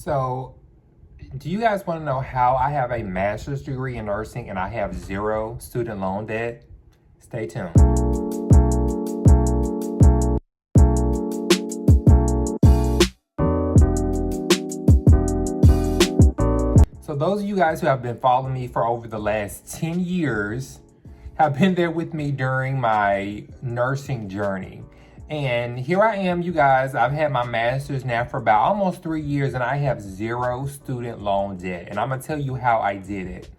So, do you guys want to know how I have a master's degree in nursing and I have zero student loan debt? Stay tuned. So those of you guys who have been following me for over the last 10 years have been there with me during my nursing journey. And here I am, you guys. I've had my master's now for about almost 3 years and I have zero student loan debt. And I'm gonna tell you how I did it.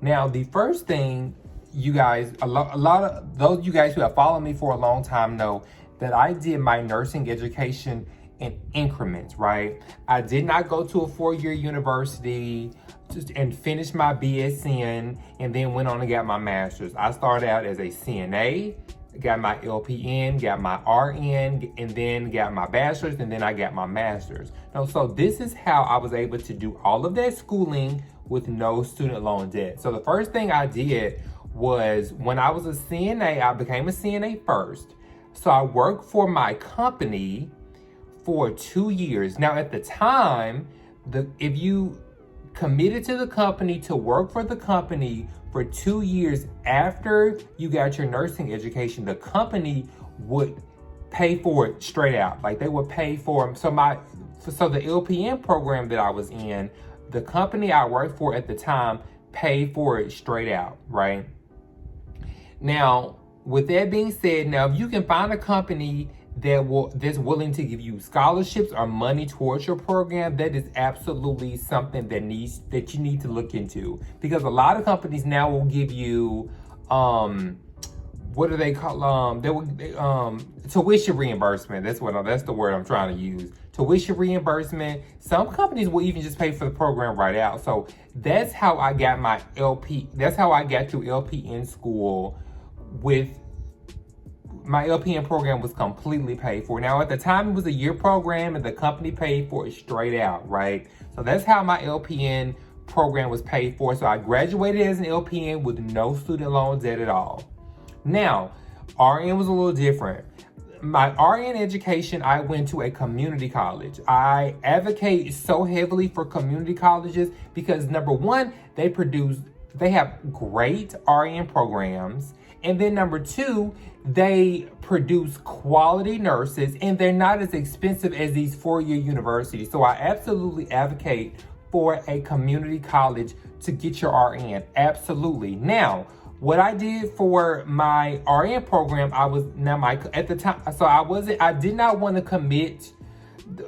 Now, the first thing, you guys, a lot of those of you guys who have followed me for a long time know that I did my nursing education in increments, right? I did not go to a 4-year university and finish my BSN and then went on and got my master's. I started out as a CNA, got my LPN, got my RN, and then got my bachelor's, and then I got my master's. Now, so this is how I was able to do all of that schooling with no student loan debt. So the first thing I did was, when I was a CNA, I became a CNA first. So I worked for my company for 2 years. Now, at the time, if you committed to the company to work for the company for 2 years after you got your nursing education, the company would pay for it straight out. Like, they would pay for so the LPN program that I was in, the company I worked for at the time paid for it straight out, right? Now, with that being said, now if you can find a company that's willing to give you scholarships or money towards your program, that is absolutely something that you need to look into, because a lot of companies now will give you what do they call tuition reimbursement. That's the word I'm trying to use. Tuition reimbursement. Some companies will even just pay for the program right out. So that's how I got my that's how I got through LPN school. With my LPN program was completely paid for. Now, at the time, it was a year program and the company paid for it straight out, right? So that's how my LPN program was paid for. So I graduated as an LPN with no student loan debt at all. Now, RN was a little different. My RN education, I went to a community college. I advocate so heavily for community colleges because, number one, they have great RN programs. And then number two, they produce quality nurses and they're not as expensive as these 4-year universities. So I absolutely advocate for a community college to get your RN. Absolutely. Now, what I did for my RN program, at the time, so I did not want to commit.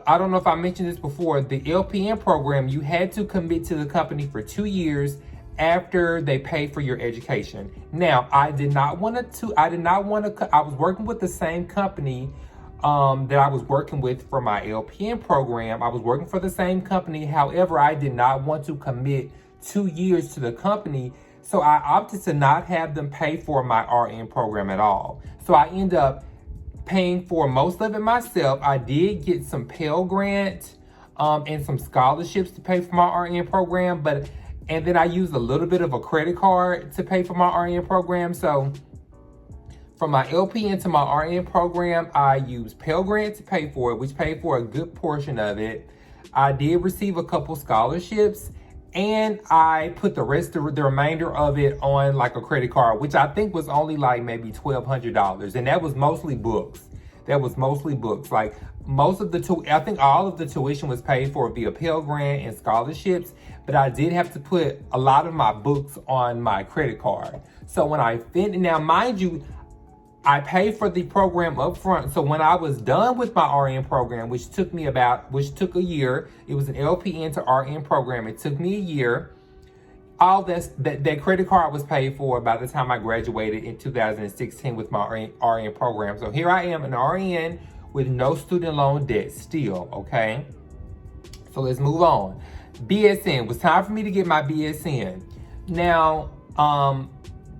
I don't know if I mentioned this before. The LPN program, you had to commit to the company for 2 years after they pay for your education. Now, I was working with the same company that I was working with for my LPN program. I was working for the same company. However, I did not want to commit 2 years to the company. So I opted to not have them pay for my RN program at all. So I end up paying for most of it myself. I did get some Pell Grant and some scholarships to pay for my RN program, and then I used a little bit of a credit card to pay for my RN program. So from my LPN to my RN program, I used Pell Grant to pay for it, which paid for a good portion of it. I did receive a couple scholarships, and I put the remainder of it on like a credit card, which I think was only like maybe $1,200. And that was mostly books. Like I think all of the tuition was paid for via Pell Grant and scholarships, but I did have to put a lot of my books on my credit card. So when now mind you, I paid for the program up front. So when I was done with my RN program, which took a year, it was an LPN to RN program. It took me a year. All that credit card was paid for by the time I graduated in 2016 with my RN program. So here I am, an RN with no student loan debt still, okay? So let's move on. BSN, it was time for me to get my BSN. Now,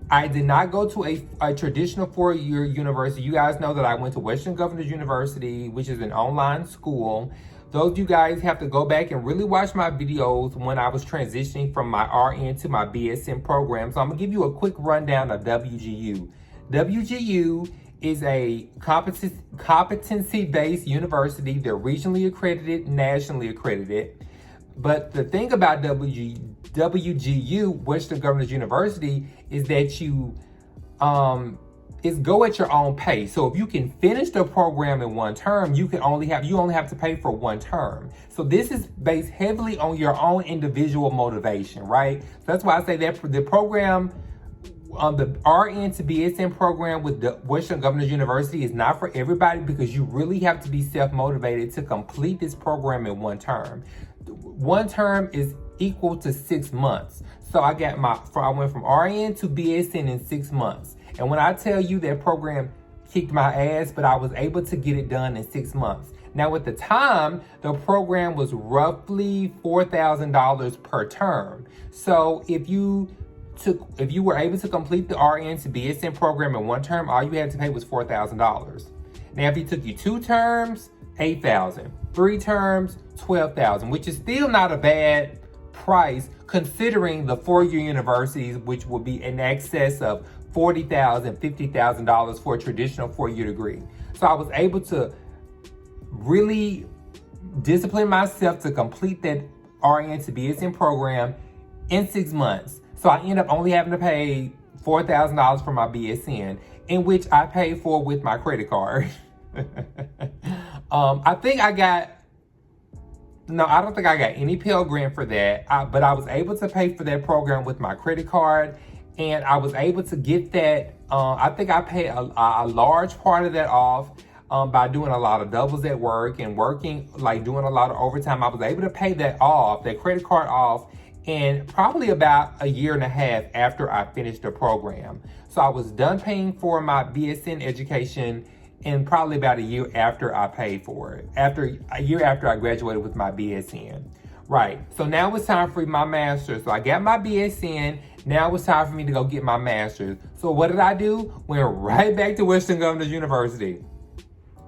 I did not go to a traditional 4-year university. You guys know that I went to Western Governors University, which is an online school. Those of you guys have to go back and really watch my videos when I was transitioning from my RN to my BSN program. So I'm gonna give you a quick rundown of WGU. WGU is a competency-based university. They're regionally accredited, nationally accredited. But the thing about WGU, Western Governors University, is that you is go at your own pace. So if you can finish the program in one term, you only have to pay for one term. So this is based heavily on your own individual motivation, right? So that's why I say that the program, the RN to BSN program with the Western Governors University is not for everybody, because you really have to be self-motivated to complete this program in one term. One term is equal to 6 months. So I went from RN to BSN in 6 months. And when I tell you that program kicked my ass, but I was able to get it done in 6 months. Now at the time, the program was roughly $4,000 per term. So if you were able to complete the RN to BSN program in one term, all you had to pay was $4,000. Now if it took you 2 terms, $8,000. 3 terms, $12,000, which is still not a bad price considering the 4-year universities, which will be in excess of $40,000, $50,000 for a traditional 4-year degree. So I was able to really discipline myself to complete that RN to BSN program in 6 months. So I ended up only having to pay $4,000 for my BSN, in which I paid for with my credit card. I don't think I got any Pell Grant for that, but I was able to pay for that program with my credit card, and I was able to get that. I think I paid a large part of that off by doing a lot of doubles at work and working, like doing a lot of overtime. I was able to pay that credit card off, in probably about 1.5 years after I finished the program. So I was done paying for my BSN education and probably about 1 year after I paid for it, a year after I graduated with my BSN. Right, so now it's time for my master's. So I got my BSN, now it's time for me to go get my master's. So what did I do? Went right back to Western Governors University.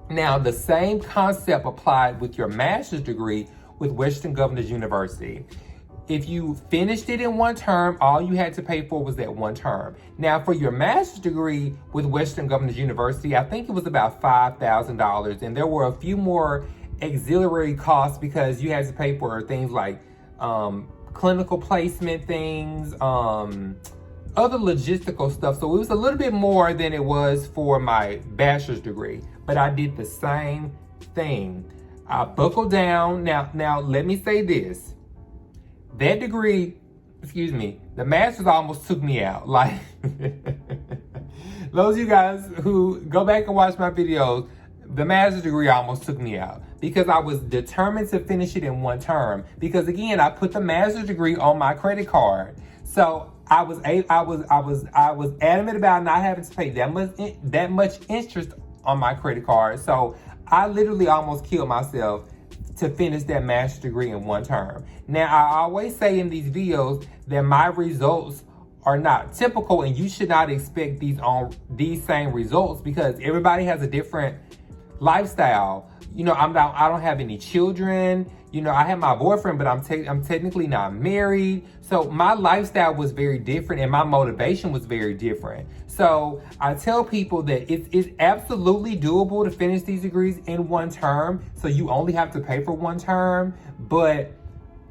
Now the same concept applied with your master's degree with Western Governors University. If you finished it in one term, all you had to pay for was that one term. Now for your master's degree with Western Governors University, I think it was about $5,000. And there were a few more auxiliary costs because you had to pay for things like clinical placement things, other logistical stuff. So it was a little bit more than it was for my bachelor's degree, but I did the same thing. I buckled down. Now let me say this. That degree, the master's almost took me out. Like, those of you guys who go back and watch my videos, the master's degree almost took me out because I was determined to finish it in one term. Because again, I put the master's degree on my credit card. So I was adamant about not having to pay that much interest on my credit card. So I literally almost killed myself to finish that master's degree in one term. Now, I always say in these videos that my results are not typical, and you should not expect these same results because everybody has a different lifestyle. You know, I don't have any children. You know, I have my boyfriend, but I'm technically not married. So my lifestyle was very different and my motivation was very different. So I tell people that it's absolutely doable to finish these degrees in one term. So you only have to pay for one term, but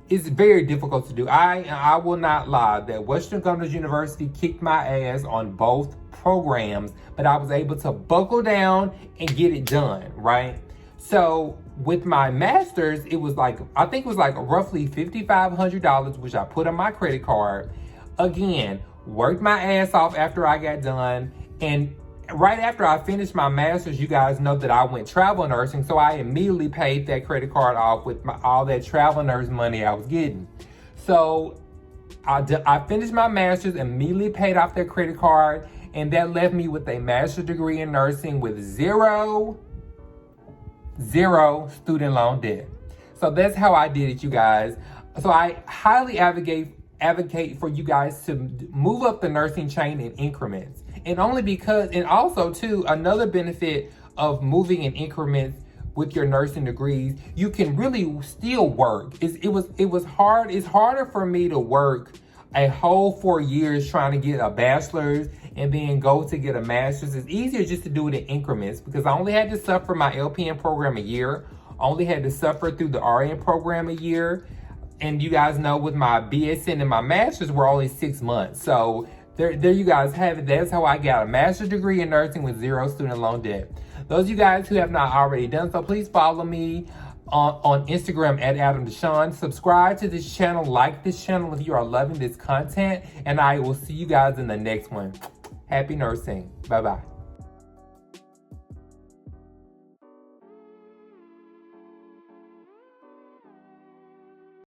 it's very difficult to do. I will not lie that Western Governors University kicked my ass on both programs, but I was able to buckle down and get it done, right? So with my master's, it was like, I think it was like roughly $5,500, which I put on my credit card. Again, worked my ass off after I got done. And right after I finished my master's, you guys know that I went travel nursing. So I immediately paid that credit card off with all that travel nurse money I was getting. So I finished my master's, immediately paid off that credit card. And that left me with a master's degree in nursing with zero student loan debt. So that's how I did it, you guys. So I highly advocate for you guys to move up the nursing chain in increments. And also too, another benefit of moving in increments with your nursing degrees, you can really still work. It's harder for me to work a whole 4 years trying to get a bachelor's and then go to get a master's. It's easier just to do it in increments because I only had to suffer my LPN program a year. I only had to suffer through the RN program a year. And you guys know with my BSN and my master's were only 6 months. So there you guys have it. That's how I got a master's degree in nursing with 0 student loan debt. Those of you guys who have not already done so, please follow me on Instagram at Adam Deshawn. Subscribe to this channel, like this channel if you are loving this content, and I will see you guys in the next one. Happy nursing. Bye-bye.